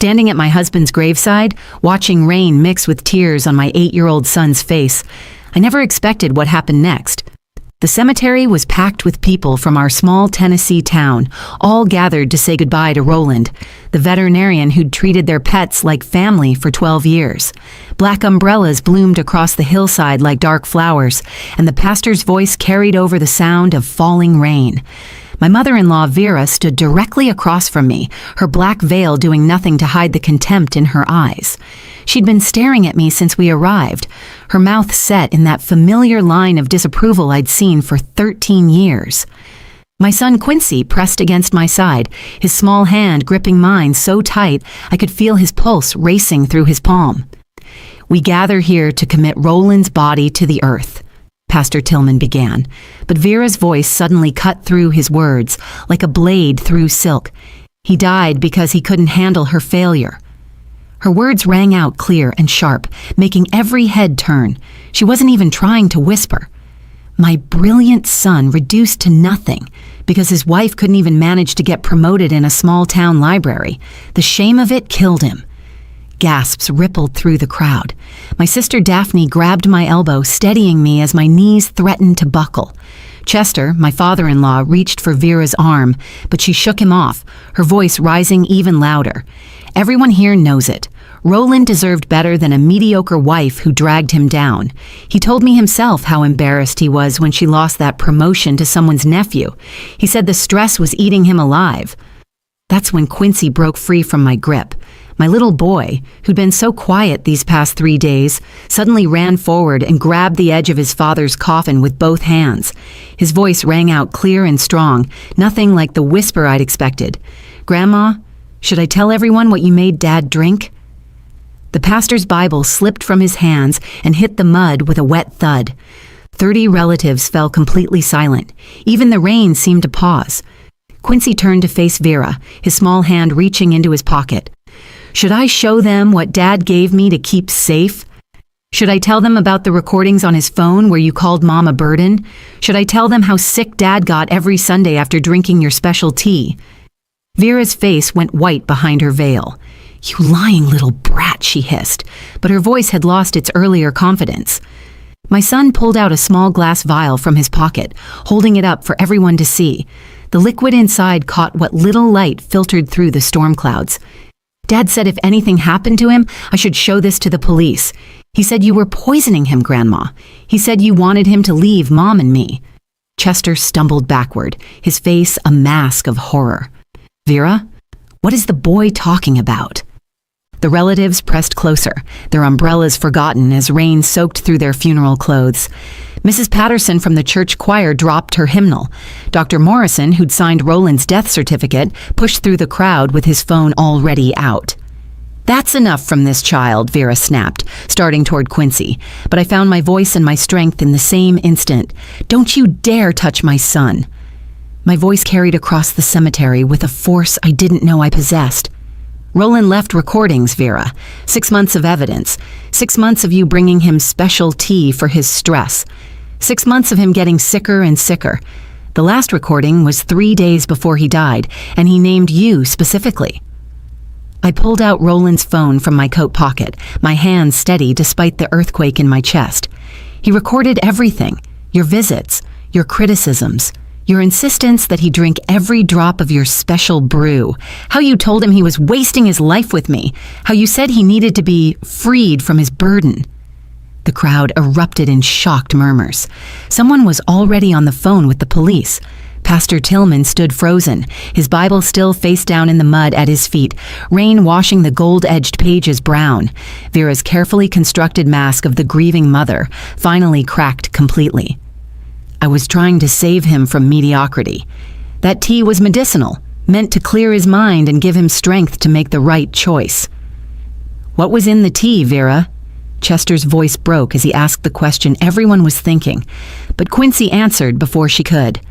Standing at my husband's graveside, watching rain mix with tears on my 8-year-old son's face, I never expected what happened next. The cemetery was packed with people from our small Tennessee town, all gathered to say goodbye to Roland, the veterinarian who'd treated their pets like family for 12 years. Black umbrellas bloomed across the hillside like dark flowers, and the pastor's voice carried over the sound of falling rain. My mother-in-law, Vera, stood directly across from me, her black veil doing nothing to hide the contempt in her eyes. She'd been staring at me since we arrived, her mouth set in that familiar line of disapproval I'd seen for 13 years. My son Quincy pressed against my side, his small hand gripping mine so tight I could feel his pulse racing through his palm. "We gather here to commit Roland's body to the earth," Pastor Tillman began, but Vera's voice suddenly cut through his words, like a blade through silk. "He died because he couldn't handle her failure." Her words rang out clear and sharp, making every head turn. She wasn't even trying to whisper. My brilliant son reduced to nothing because his wife couldn't even manage to get promoted in a small-town library. The shame of it killed him. Gasps rippled through the crowd. My sister Daphne grabbed my elbow, steadying me as my knees threatened to buckle. Chester, my father-in-law, reached for Vera's arm, but she shook him off, her voice rising even louder. "Everyone here knows it. Roland deserved better than a mediocre wife who dragged him down. He told me himself how embarrassed he was when she lost that promotion to someone's nephew. He said the stress was eating him alive." That's when Quincy broke free from my grip. My little boy, who'd been so quiet these past 3 days, suddenly ran forward and grabbed the edge of his father's coffin with both hands. His voice rang out clear and strong, nothing like the whisper I'd expected. "Grandma, should I tell everyone what you made Dad drink?" The pastor's Bible slipped from his hands and hit the mud with a wet thud. 30 relatives fell completely silent. Even the rain seemed to pause. Quincy turned to face Vera, his small hand reaching into his pocket. "Should I show them what Dad gave me to keep safe? Should I tell them about the recordings on his phone where you called Mom a burden? Should I tell them how sick Dad got every Sunday after drinking your special tea?" Vera's face went white behind her veil. "You lying little brat," she hissed, but her voice had lost its earlier confidence. My son pulled out a small glass vial from his pocket, holding it up for everyone to see. The liquid inside caught what little light filtered through the storm clouds. "Dad said if anything happened to him, I should show this to the police. He said you were poisoning him, Grandma. He said you wanted him to leave Mom and me." Chester stumbled backward, his face a mask of horror. "Vera, what is the boy talking about?" The relatives pressed closer, their umbrellas forgotten as rain soaked through their funeral clothes. Mrs. Patterson from the church choir dropped her hymnal. Dr. Morrison, who'd signed Roland's death certificate, pushed through the crowd with his phone already out. "That's enough from this child," Vera snapped, starting toward Quincy. But I found my voice and my strength in the same instant. "Don't you dare touch my son." My voice carried across the cemetery with a force I didn't know I possessed. "Roland left recordings, Vera. 6 months of evidence. 6 months of you bringing him special tea for his stress. 6 months of him getting sicker and sicker. The last recording was 3 days before he died, and he named you specifically." I pulled out Roland's phone from my coat pocket, my hand steady despite the earthquake in my chest. "He recorded everything. Your visits, your criticisms, your insistence that he drink every drop of your special brew, how you told him he was wasting his life with me, how you said he needed to be freed from his burden." The crowd erupted in shocked murmurs. Someone was already on the phone with the police. Pastor Tillman stood frozen, his Bible still face down in the mud at his feet, rain washing the gold-edged pages brown. Vera's carefully constructed mask of the grieving mother finally cracked completely. "I was trying to save him from mediocrity. That tea was medicinal, meant to clear his mind and give him strength to make the right choice." "What was in the tea, Vera?" Chester's voice broke as he asked the question everyone was thinking, but Quincy answered before she could.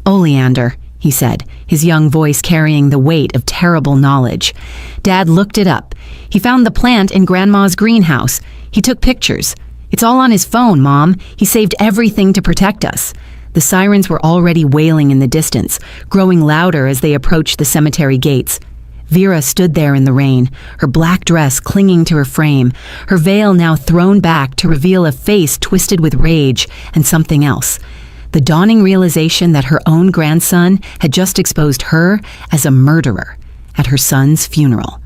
"Oleander," he said, his young voice carrying the weight of terrible knowledge. "Dad looked it up. He found the plant in Grandma's greenhouse. He took pictures. It's all on his phone, Mom. He saved everything to protect us." The sirens were already wailing in the distance, growing louder as they approached the cemetery gates. Vera stood there in the rain, her black dress clinging to her frame, her veil now thrown back to reveal a face twisted with rage and something else. The dawning realization that her own grandson had just exposed her as a murderer at her son's funeral.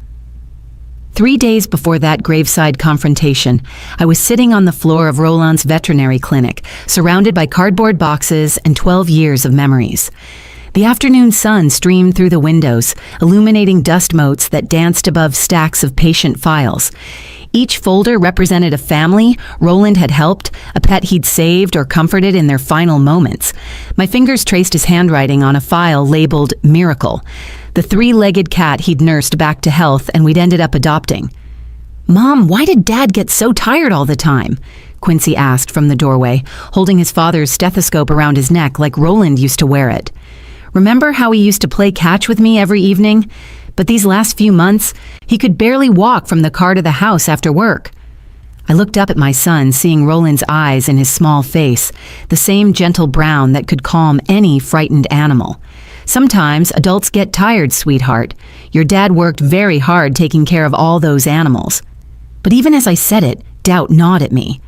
3 days before that graveside confrontation, I was sitting on the floor of Roland's veterinary clinic, surrounded by cardboard boxes and 12 years of memories. The afternoon sun streamed through the windows, illuminating dust motes that danced above stacks of patient files. Each folder represented a family Roland had helped, a pet he'd saved or comforted in their final moments. My fingers traced his handwriting on a file labeled Miracle, the 3-legged cat he'd nursed back to health and we'd ended up adopting. "Mom, why did Dad get so tired all the time?" Quincy asked from the doorway, holding his father's stethoscope around his neck like Roland used to wear it. "Remember how he used to play catch with me every evening? But these last few months, he could barely walk from the car to the house after work." I looked up at my son, seeing Roland's eyes in his small face, the same gentle brown that could calm any frightened animal. "Sometimes adults get tired, sweetheart. Your dad worked very hard taking care of all those animals." But even as I said it, doubt gnawed at me.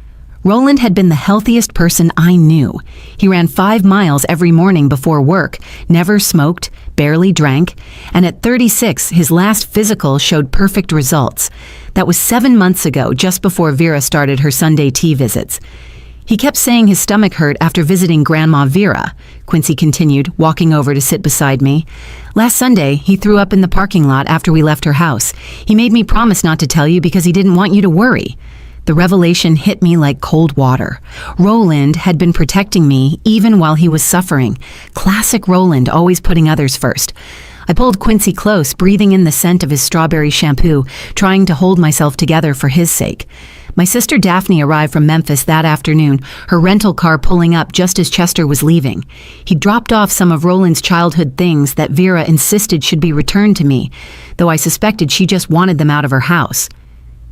Roland had been the healthiest person I knew. He ran 5 miles every morning before work, never smoked, barely drank, and at 36, his last physical showed perfect results. That was 7 months ago, just before Vera started her Sunday tea visits. "He kept saying his stomach hurt after visiting Grandma Vera," Quincy continued, walking over to sit beside me. "Last Sunday, he threw up in the parking lot after we left her house. He made me promise not to tell you because he didn't want you to worry." The revelation hit me like cold water. Roland had been protecting me even while he was suffering. Classic Roland, always putting others first. I pulled Quincy close, breathing in the scent of his strawberry shampoo, trying to hold myself together for his sake. My sister Daphne arrived from Memphis that afternoon, her rental car pulling up just as Chester was leaving. He dropped off some of Roland's childhood things that Vera insisted should be returned to me, though I suspected she just wanted them out of her house.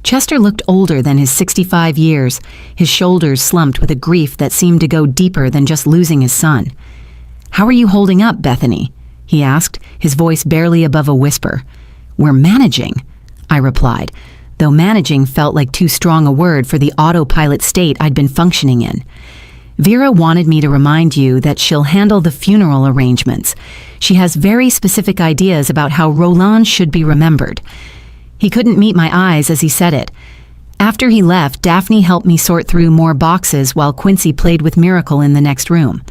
Chester looked older than his 65 years, his shoulders slumped with a grief that seemed to go deeper than just losing his son. "How are you holding up, Bethany?" he asked, his voice barely above a whisper. "We're managing," I replied, though managing felt like too strong a word for the autopilot state I'd been functioning in. "Vera wanted me to remind you that she'll handle the funeral arrangements. She has very specific ideas about how Roland should be remembered." He couldn't meet my eyes as he said it. After he left, Daphne helped me sort through more boxes while Quincy played with Miracle in the next room.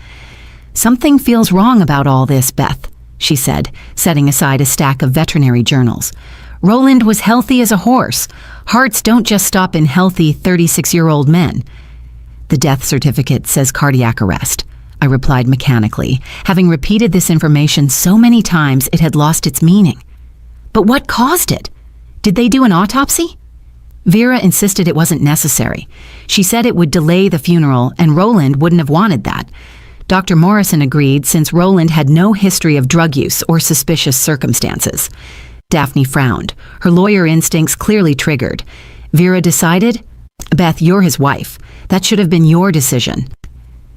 "Something feels wrong about all this, Beth," she said, setting aside a stack of veterinary journals. "Roland was healthy as a horse. Hearts don't just stop in healthy 36-year-old men." "The death certificate says cardiac arrest," I replied mechanically, having repeated this information so many times it had lost its meaning. "But what caused it? Did they do an autopsy?" Vera insisted it wasn't necessary. She said it would delay the funeral, and Roland wouldn't have wanted that. Dr. Morrison agreed since Roland had no history of drug use or suspicious circumstances. Daphne frowned, her lawyer instincts clearly triggered. Vera decided, "Beth, you're his wife. That should have been your decision."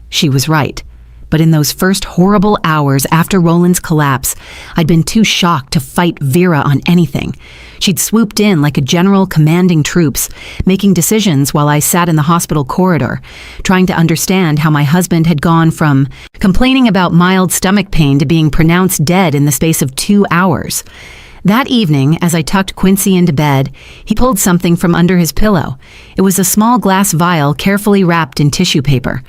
She was right. But in those first horrible hours after Roland's collapse, I'd been too shocked to fight Vera on anything. She'd swooped in like a general commanding troops, making decisions while I sat in the hospital corridor, trying to understand how my husband had gone from complaining about mild stomach pain to being pronounced dead in the space of 2 hours. That evening, as I tucked Quincy into bed, he pulled something from under his pillow. It was a small glass vial carefully wrapped in tissue paper.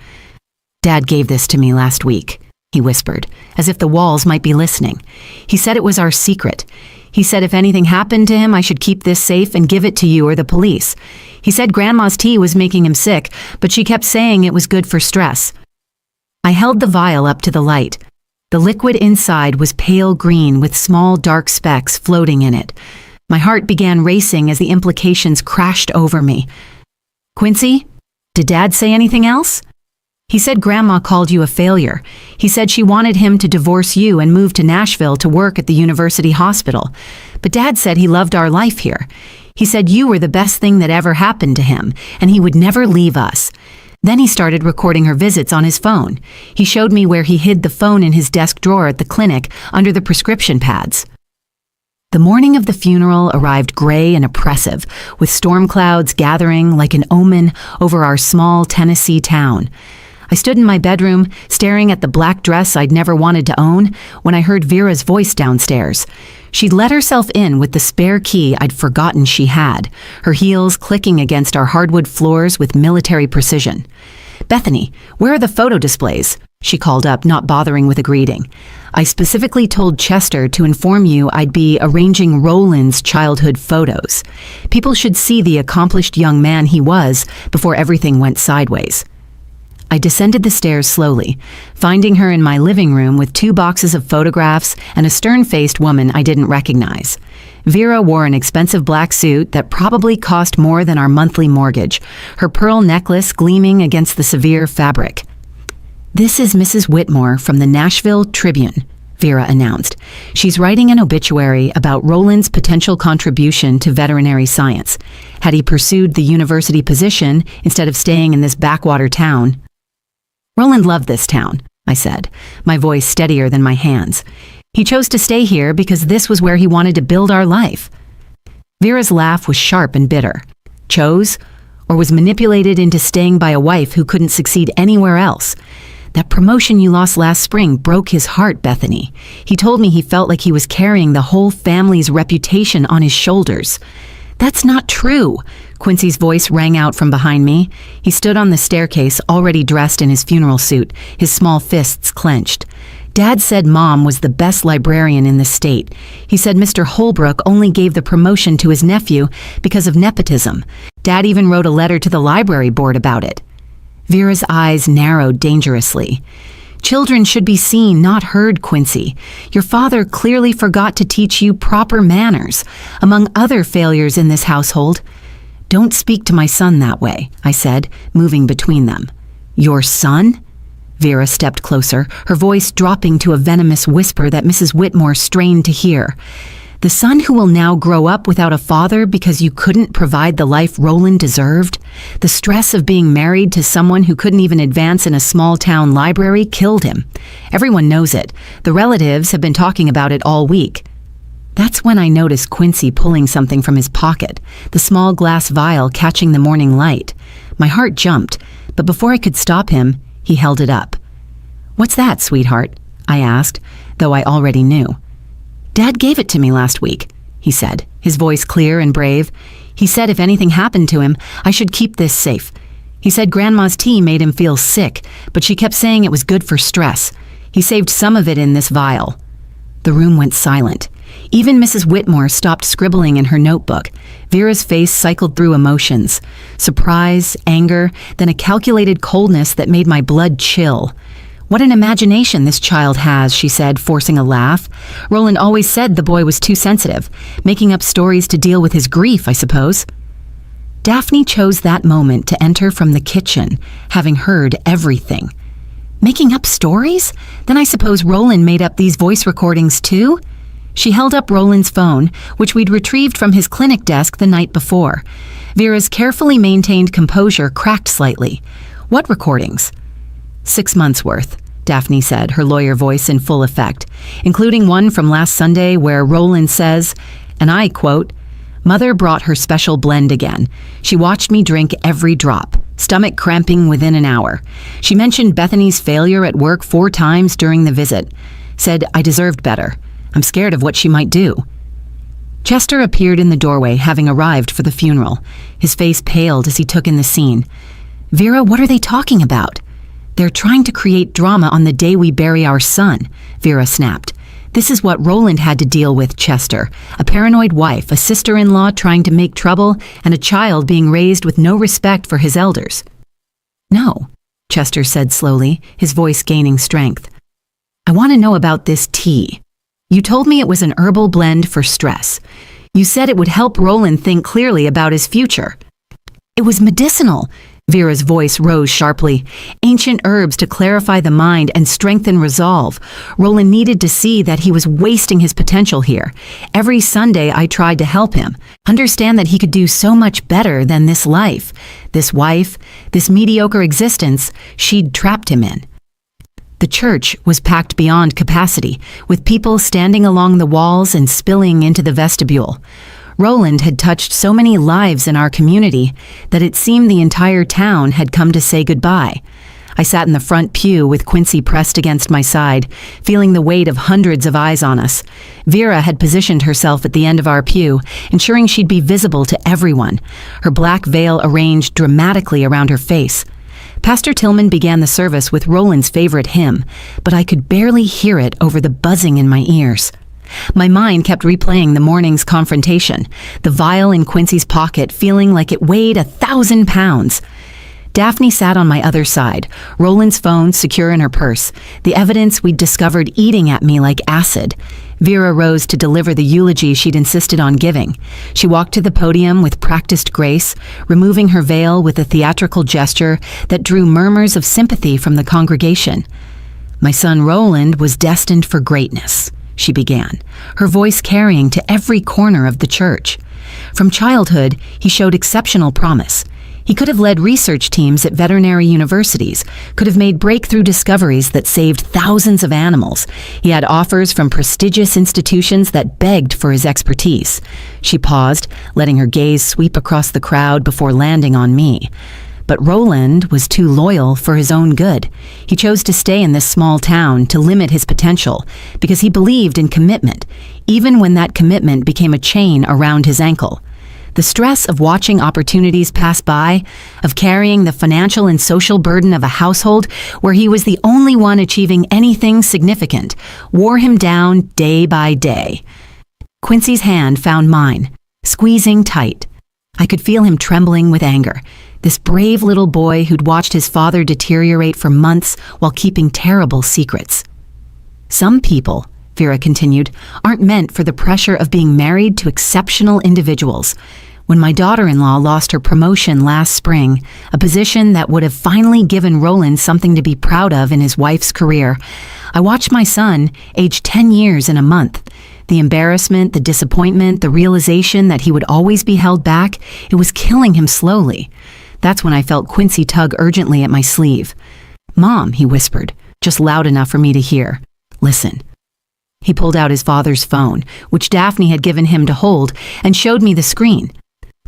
"Dad gave this to me last week," he whispered, as if the walls might be listening. "He said it was our secret. He said if anything happened to him, I should keep this safe and give it to you or the police. He said Grandma's tea was making him sick, but she kept saying it was good for stress." I held the vial up to the light. The liquid inside was pale green with small dark specks floating in it. My heart began racing as the implications crashed over me. "Quincy, did Dad say anything else?" "He said Grandma called you a failure. He said she wanted him to divorce you and move to Nashville to work at the university hospital. But Dad said he loved our life here. He said you were the best thing that ever happened to him, and he would never leave us." Then he started recording her visits on his phone. He showed me where he hid the phone in his desk drawer at the clinic under the prescription pads. The morning of the funeral arrived gray and oppressive, with storm clouds gathering like an omen over our small Tennessee town. I stood in my bedroom, staring at the black dress I'd never wanted to own, when I heard Vera's voice downstairs. She'd let herself in with the spare key I'd forgotten she had, her heels clicking against our hardwood floors with military precision. "Bethany, where are the photo displays?" she called up, not bothering with a greeting. "I specifically told Chester to inform you I'd be arranging Roland's childhood photos. People should see the accomplished young man he was before everything went sideways." I descended the stairs slowly, finding her in my living room with 2 boxes of photographs and a stern-faced woman I didn't recognize. Vera wore an expensive black suit that probably cost more than our monthly mortgage, her pearl necklace gleaming against the severe fabric. "This is Mrs. Whitmore from the Nashville Tribune," Vera announced. "She's writing an obituary about Roland's potential contribution to veterinary science. Had he pursued the university position instead of staying in this backwater town..." "Roland loved this town," I said, my voice steadier than my hands. "He chose to stay here because this was where he wanted to build our life." Vera's laugh was sharp and bitter. Chose, or was manipulated into staying by a wife who couldn't succeed anywhere else? "That promotion you lost last spring broke his heart, Bethany. He told me he felt like he was carrying the whole family's reputation on his shoulders." "That's not true," Quincy's voice rang out from behind me. He stood on the staircase, already dressed in his funeral suit, his small fists clenched. "Dad said Mom was the best librarian in the state. He said Mr. Holbrook only gave the promotion to his nephew because of nepotism. Dad even wrote a letter to the library board about it." Vera's eyes narrowed dangerously. "Children should be seen, not heard, Quincy. Your father clearly forgot to teach you proper manners, among other failures in this household." "Don't speak to my son that way," I said, moving between them. "Your son?" Vera stepped closer, her voice dropping to a venomous whisper that Mrs. Whitmore strained to hear. "The son who will now grow up without a father because you couldn't provide the life Roland deserved? The stress of being married to someone who couldn't even advance in a small-town library killed him. Everyone knows it. The relatives have been talking about it all week." That's when I noticed Quincy pulling something from his pocket, the small glass vial catching the morning light. My heart jumped, but before I could stop him, he held it up. "What's that, sweetheart?" I asked, though I already knew. "Dad gave it to me last week," he said, his voice clear and brave. "He said if anything happened to him, I should keep this safe. He said Grandma's tea made him feel sick, but she kept saying it was good for stress. He saved some of it in this vial." The room went silent. Even Mrs. Whitmore stopped scribbling in her notebook. Vera's face cycled through emotions: surprise, anger, then a calculated coldness that made my blood chill. "What an imagination this child has," she said, forcing a laugh. "Roland always said the boy was too sensitive, making up stories to deal with his grief, I suppose." Daphne chose that moment to enter from the kitchen, having heard everything. "Making up stories? Then I suppose Roland made up these voice recordings too?" She held up Roland's phone, which we'd retrieved from his clinic desk the night before. Vera's carefully maintained composure cracked slightly. "What recordings?" 6 months' worth, Daphne said, her lawyer voice in full effect, including one from last Sunday where Roland says, and I quote, "Mother brought her special blend again. She watched me drink every drop, stomach cramping within an hour. She mentioned Bethany's failure at work 4 times during the visit. Said I deserved better. I'm scared of what she might do." Chester appeared in the doorway, having arrived for the funeral. His face paled as he took in the scene. "Vera, what are they talking about?" "They're trying to create drama on the day we bury our son," Vera snapped. "This is what Roland had to deal with, Chester. A paranoid wife, a sister-in-law trying to make trouble, and a child being raised with no respect for his elders." "No," Chester said slowly, his voice gaining strength. "I want to know about this tea. You told me it was an herbal blend for stress. You said it would help Roland think clearly about his future." "It was medicinal." Vera's voice rose sharply. "Ancient herbs to clarify the mind and strengthen resolve. Roland needed to see that he was wasting his potential here. Every Sunday I tried to help him, understand that he could do so much better than this life, this wife, this mediocre existence she'd trapped him in." The church was packed beyond capacity, with people standing along the walls and spilling into the vestibule. Roland had touched so many lives in our community that it seemed the entire town had come to say goodbye. I sat in the front pew with Quincy pressed against my side, feeling the weight of hundreds of eyes on us. Vera had positioned herself at the end of our pew, ensuring she'd be visible to everyone, her black veil arranged dramatically around her face. Pastor Tillman began the service with Roland's favorite hymn, but I could barely hear it over the buzzing in my ears. My mind kept replaying the morning's confrontation, the vial in Quincy's pocket feeling like it weighed 1,000 pounds. Daphne sat on my other side, Roland's phone secure in her purse, the evidence we'd discovered eating at me like acid. Vera rose to deliver the eulogy she'd insisted on giving. She walked to the podium with practiced grace, removing her veil with a theatrical gesture that drew murmurs of sympathy from the congregation. "My son Roland was destined for greatness," she began, her voice carrying to every corner of the church. From childhood, he showed exceptional promise. He could have led research teams at veterinary universities, could have made breakthrough discoveries that saved thousands of animals. He had offers from prestigious institutions that begged for his expertise. She paused, letting her gaze sweep across the crowd before landing on me. But Roland was too loyal for his own good. He chose to stay in this small town to limit his potential because he believed in commitment, even when that commitment became a chain around his ankle. The stress of watching opportunities pass by, of carrying the financial and social burden of a household where he was the only one achieving anything significant, wore him down day by day. Quincy's hand found mine, squeezing tight. I could feel him trembling with anger, this brave little boy who'd watched his father deteriorate for months while keeping terrible secrets. "Some people," Vera continued, "aren't meant for the pressure of being married to exceptional individuals. When my daughter-in-law lost her promotion last spring, a position that would have finally given Roland something to be proud of in his wife's career, I watched my son age 10 years in a month. The embarrassment, the disappointment, the realization that he would always be held back, it was killing him slowly. That's when I felt Quincy tug urgently at my sleeve. "Mom," he whispered, just loud enough for me to hear. "Listen." He pulled out his father's phone, which Daphne had given him to hold, and showed me the screen.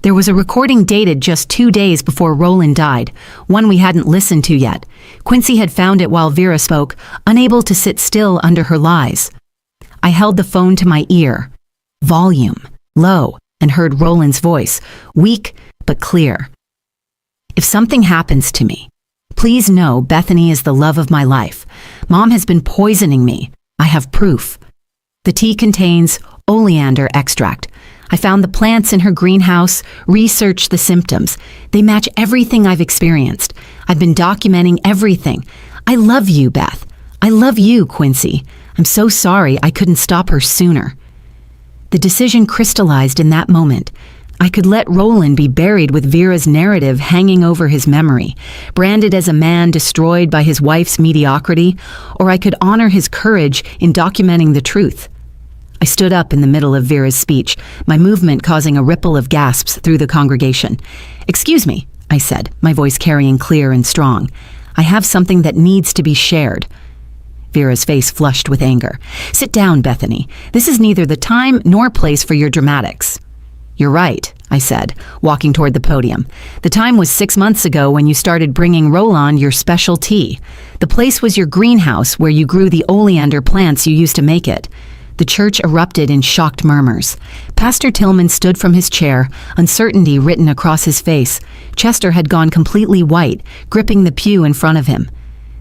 There was a recording dated just 2 days before Roland died, one we hadn't listened to yet. Quincy had found it while Vera spoke, unable to sit still under her lies. I held the phone to my ear, volume low, and heard Roland's voice, weak but clear. "If something happens to me, please know Bethany is the love of my life. Mom has been poisoning me. I have proof. The tea contains oleander extract. I found the plants in her greenhouse, researched the symptoms. They match everything I've experienced. I've been documenting everything. I love you, Beth. I love you, Quincy. I'm so sorry I couldn't stop her sooner." The decision crystallized in that moment. I could let Roland be buried with Vera's narrative hanging over his memory, branded as a man destroyed by his wife's mediocrity, or I could honor his courage in documenting the truth. I stood up in the middle of Vera's speech, my movement causing a ripple of gasps through the congregation. "Excuse me," I said, my voice carrying clear and strong. "I have something that needs to be shared." Vera's face flushed with anger. "Sit down, Bethany. This is neither the time nor place for your dramatics." "You're right," I said, walking toward the podium. "The time was 6 months ago when you started bringing Roland your special tea. The place was your greenhouse where you grew the oleander plants you used to make it." The church erupted in shocked murmurs. Pastor Tillman stood from his chair, uncertainty written across his face. Chester had gone completely white, gripping the pew in front of him.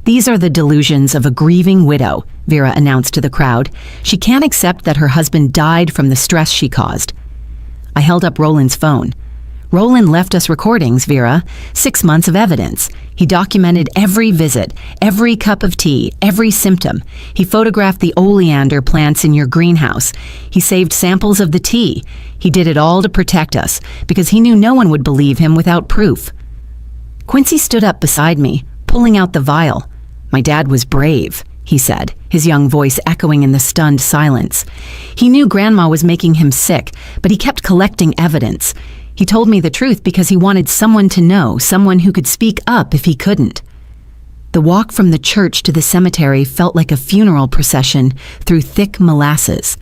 "These are the delusions of a grieving widow," Vera announced to the crowd. "She can't accept that her husband died from the stress she caused." I held up Roland's phone. "Roland left us recordings, Vera. 6 months of evidence. He documented every visit, every cup of tea, every symptom. He photographed the oleander plants in your greenhouse. He saved samples of the tea. He did it all to protect us, because he knew no one would believe him without proof." Quincy stood up beside me, pulling out the vial. "My dad was brave," he said, his young voice echoing in the stunned silence. "He knew Grandma was making him sick, but he kept collecting evidence. He told me the truth because he wanted someone to know, someone who could speak up if he couldn't." The walk from the church to the cemetery felt like a funeral procession through thick molasses.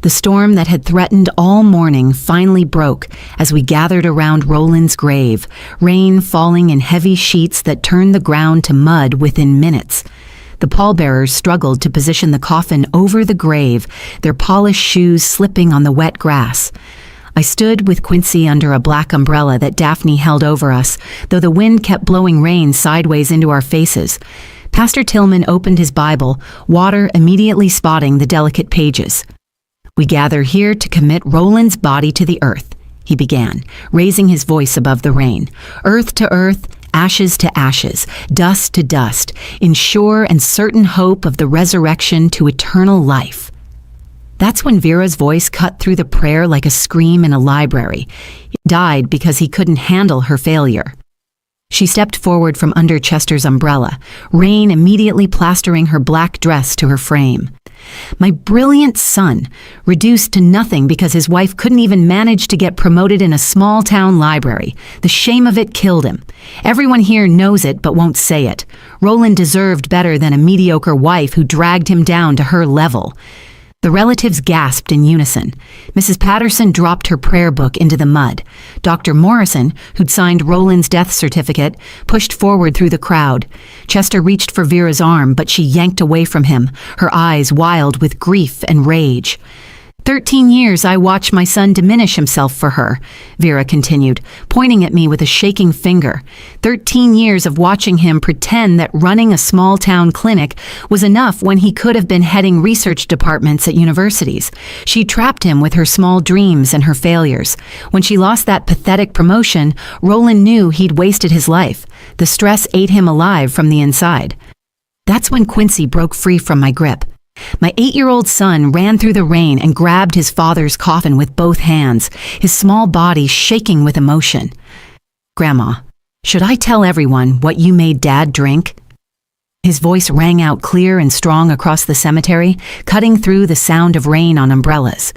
The storm that had threatened all morning finally broke as we gathered around Roland's grave, rain falling in heavy sheets that turned the ground to mud within minutes. The pallbearers struggled to position the coffin over the grave, their polished shoes slipping on the wet grass. I stood with Quincy under a black umbrella that Daphne held over us, though the wind kept blowing rain sideways into our faces. Pastor Tillman opened his Bible, water immediately spotting the delicate pages. "We gather here to commit Roland's body to the earth," he began, raising his voice above the rain. "Earth to earth, ashes to ashes, dust to dust, in sure and certain hope of the resurrection to eternal life." That's when Vera's voice cut through the prayer like a scream in a library. It died because he couldn't handle her failure. She stepped forward from under Chester's umbrella, rain immediately plastering her black dress to her frame. My brilliant son, reduced to nothing because his wife couldn't even manage to get promoted in a small-town library. The shame of it killed him. Everyone here knows it but won't say it. Roland deserved better than a mediocre wife who dragged him down to her level. The relatives gasped in unison. Mrs. Patterson dropped her prayer book into the mud. Dr. Morrison, who'd signed Roland's death certificate, pushed forward through the crowd. Chester reached for Vera's arm, but she yanked away from him, her eyes wild with grief and rage. 13 years I watched my son diminish himself for her, Vera continued, pointing at me with a shaking finger. 13 years of watching him pretend that running a small-town clinic was enough when he could have been heading research departments at universities. She trapped him with her small dreams and her failures. When she lost that pathetic promotion, Roland knew he'd wasted his life. The stress ate him alive from the inside. That's when Quincy broke free from my grip. My 8-year-old son ran through the rain and grabbed his father's coffin with both hands, his small body shaking with emotion. "Grandma, should I tell everyone what you made Dad drink?" His voice rang out clear and strong across the cemetery, cutting through the sound of rain on umbrellas.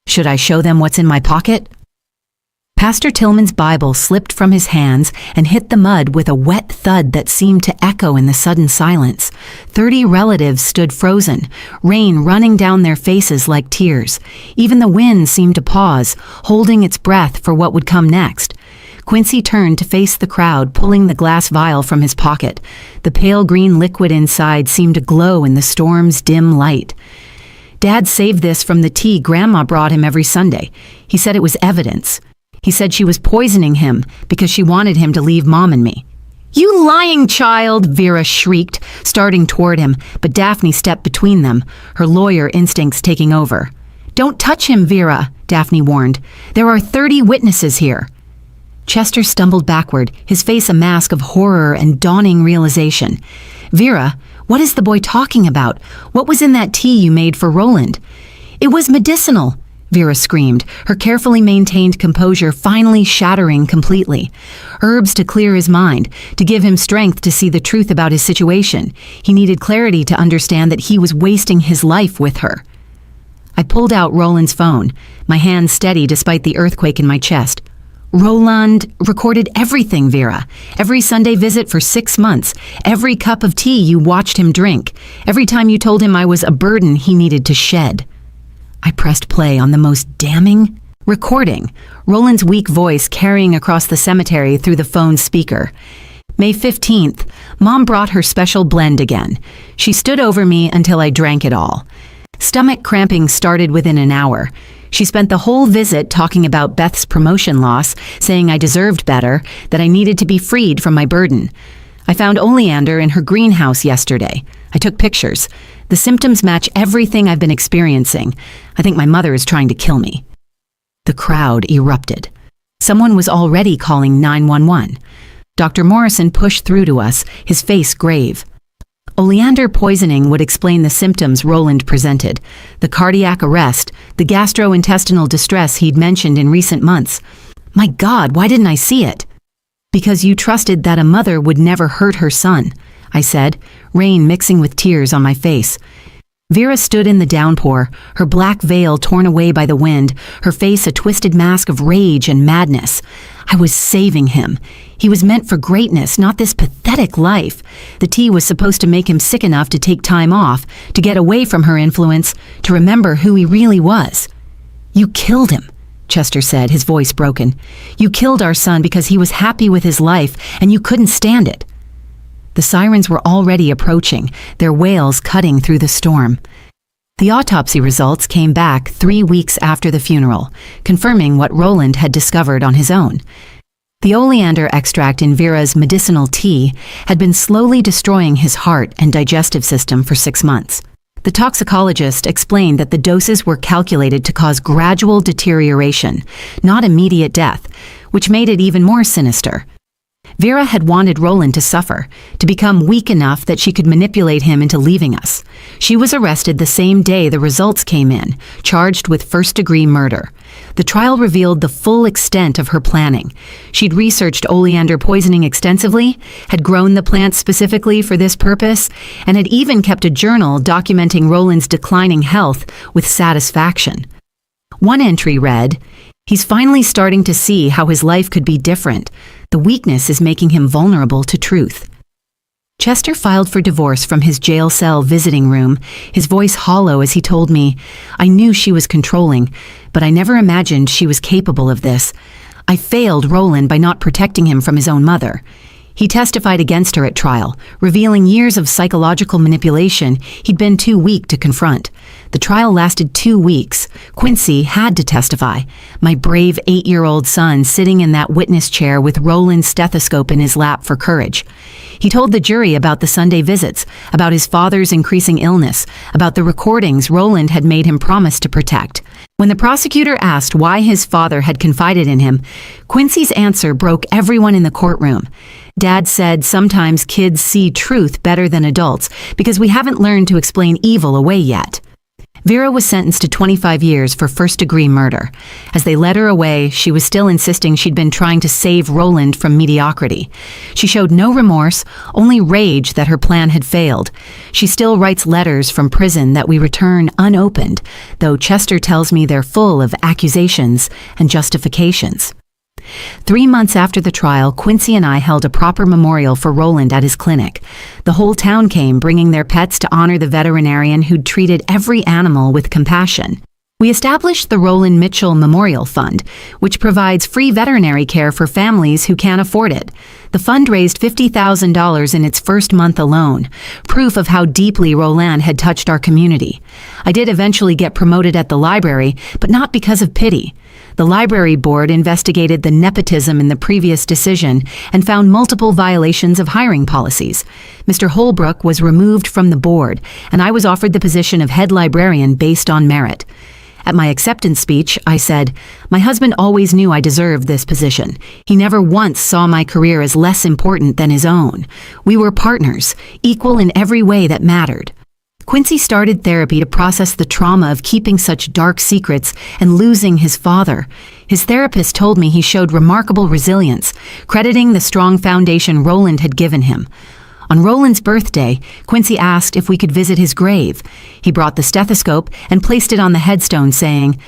"Should I show them what's in my pocket?" Pastor Tillman's Bible slipped from his hands and hit the mud with a wet thud that seemed to echo in the sudden silence. 30 relatives stood frozen, rain running down their faces like tears. Even the wind seemed to pause, holding its breath for what would come next. Quincy turned to face the crowd, pulling the glass vial from his pocket. The pale green liquid inside seemed to glow in the storm's dim light. "Dad saved this from the tea Grandma brought him every Sunday. He said it was evidence. He said she was poisoning him because she wanted him to leave Mom and me." "You lying child!" Vera shrieked, starting toward him, but Daphne stepped between them, her lawyer instincts taking over. "Don't touch him, Vera," Daphne warned. "There are 30 witnesses here." Chester stumbled backward, his face a mask of horror and dawning realization. "Vera, what is the boy talking about? What was in that tea you made for Roland?" "It was medicinal," Vera screamed, her carefully maintained composure finally shattering completely. "Herbs to clear his mind, to give him strength to see the truth about his situation. He needed clarity to understand that he was wasting his life with her." I pulled out Roland's phone, my hand steady despite the earthquake in my chest. "Roland recorded everything, Vera. Every Sunday visit for 6 months, every cup of tea you watched him drink, every time you told him I was a burden he needed to shed." I pressed play on the most damning recording, Roland's weak voice carrying across the cemetery through the phone's speaker. "May 15th, Mom brought her special blend again. She stood over me until I drank it all. Stomach cramping started within an hour. She spent the whole visit talking about Beth's promotion loss, saying I deserved better, that I needed to be freed from my burden. I found oleander in her greenhouse yesterday. I took pictures. The symptoms match everything I've been experiencing. I think my mother is trying to kill me." The crowd erupted. Someone was already calling 911. Dr. Morrison pushed through to us, his face grave. Oleander poisoning would explain the symptoms Roland presented: the cardiac arrest, the gastrointestinal distress he'd mentioned in recent months. My God, why didn't I see it? "Because you trusted that a mother would never hurt her son," I said, rain mixing with tears on my face. Vera stood in the downpour, her black veil torn away by the wind, her face a twisted mask of rage and madness. I was saving him. He was meant for greatness, not this pathetic life. The tea was supposed to make him sick enough to take time off, to get away from her influence, to remember who he really was. You killed him, Chester said, his voice broken. You killed our son because he was happy with his life, and you couldn't stand it. The sirens were already approaching, their wails cutting through the storm. The autopsy results came back 3 weeks after the funeral, confirming what Roland had discovered on his own. The oleander extract in Vera's medicinal tea had been slowly destroying his heart and digestive system for 6 months. The toxicologist explained that the doses were calculated to cause gradual deterioration, not immediate death, which made it even more sinister. Vera had wanted Roland to suffer, to become weak enough that she could manipulate him into leaving us. She was arrested the same day the results came in, charged with first-degree murder. The trial revealed the full extent of her planning. She'd researched oleander poisoning extensively, had grown the plant specifically for this purpose, and had even kept a journal documenting Roland's declining health with satisfaction. One entry read, "He's finally starting to see how his life could be different. The weakness is making him vulnerable to truth." Chester filed for divorce from his jail cell visiting room, his voice hollow as he told me, "I knew she was controlling, but I never imagined she was capable of this. I failed Roland by not protecting him from his own mother." He testified against her at trial, revealing years of psychological manipulation he'd been too weak to confront. The trial lasted 2 weeks. Quincy had to testify. My brave 8-year-old son sitting in that witness chair with Roland's stethoscope in his lap for courage. He told the jury about the Sunday visits, about his father's increasing illness, about the recordings Roland had made him promise to protect. When the prosecutor asked why his father had confided in him, Quincy's answer broke everyone in the courtroom. Dad said sometimes kids see truth better than adults because we haven't learned to explain evil away yet. Vera was sentenced to 25 years for first-degree murder. As they led her away, she was still insisting she'd been trying to save Roland from mediocrity. She showed no remorse, only rage that her plan had failed. She still writes letters from prison that we return unopened, though Chester tells me they're full of accusations and justifications. 3 months after the trial, Quincy and I held a proper memorial for Roland at his clinic. The whole town came, bringing their pets to honor the veterinarian who'd treated every animal with compassion. We established the Roland Mitchell Memorial Fund, which provides free veterinary care for families who can't afford it. The fund raised $50,000 in its first month alone, proof of how deeply Roland had touched our community. I did eventually get promoted at the library, but not because of pity. The library board investigated the nepotism in the previous decision and found multiple violations of hiring policies. Mr. Holbrook was removed from the board, and I was offered the position of head librarian based on merit. At my acceptance speech, I said, "My husband always knew I deserved this position. He never once saw my career as less important than his own. We were partners, equal in every way that mattered." Quincy started therapy to process the trauma of keeping such dark secrets and losing his father. His therapist told me he showed remarkable resilience, crediting the strong foundation Roland had given him. On Roland's birthday, Quincy asked if we could visit his grave. He brought the stethoscope and placed it on the headstone, saying,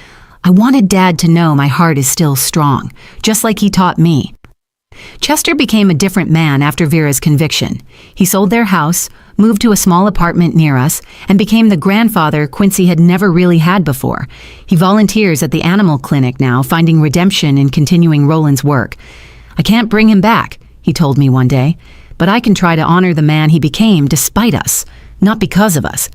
"I wanted Dad to know my heart is still strong, just like he taught me." Chester became a different man after Vera's conviction. He sold their house, moved to a small apartment near us, and became the grandfather Quincy had never really had before. He volunteers at the animal clinic now, finding redemption in continuing Roland's work. "I can't bring him back," he told me one day, "but I can try to honor the man he became despite us, not because of us."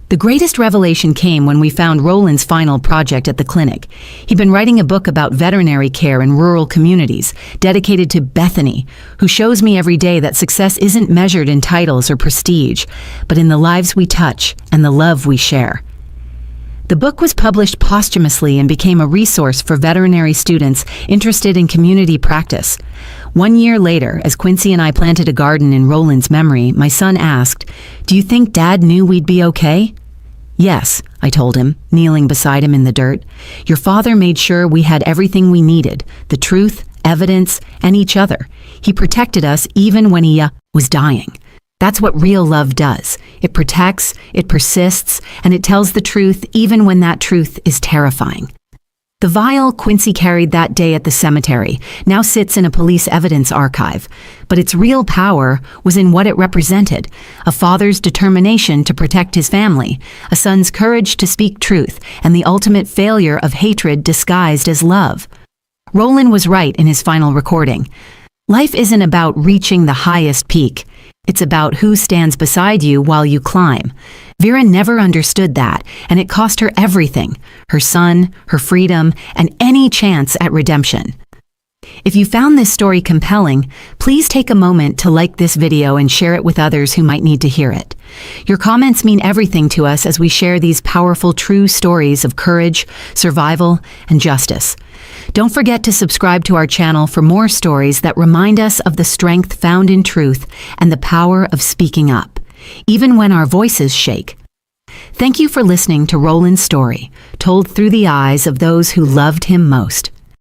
The greatest revelation came when we found Roland's final project at the clinic. He'd been writing a book about veterinary care in rural communities, dedicated to Bethany, who shows me every day that success isn't measured in titles or prestige, but in the lives we touch and the love we share. The book was published posthumously and became a resource for veterinary students interested in community practice. 1 year later, as Quincy and I planted a garden in Roland's memory, my son asked, "Do you think Dad knew we'd be okay?" "Yes," I told him, kneeling beside him in the dirt. "Your father made sure we had everything we needed, the truth, evidence, and each other. He protected us even when he was dying. That's what real love does. It protects, it persists, and it tells the truth even when that truth is terrifying." The vial Quincy carried that day at the cemetery now sits in a police evidence archive, but its real power was in what it represented: a father's determination to protect his family, a son's courage to speak truth, and the ultimate failure of hatred disguised as love. Roland was right in his final recording. Life isn't about reaching the highest peak. It's about who stands beside you while you climb. Vera never understood that, and it cost her everything: her son, her freedom, and any chance at redemption. If you found this story compelling, please take a moment to like this video and share it with others who might need to hear it. Your comments mean everything to us as we share these powerful, true stories of courage, survival, and justice. Don't forget to subscribe to our channel for more stories that remind us of the strength found in truth and the power of speaking up, even when our voices shake. Thank you for listening to Roland's story, told through the eyes of those who loved him most.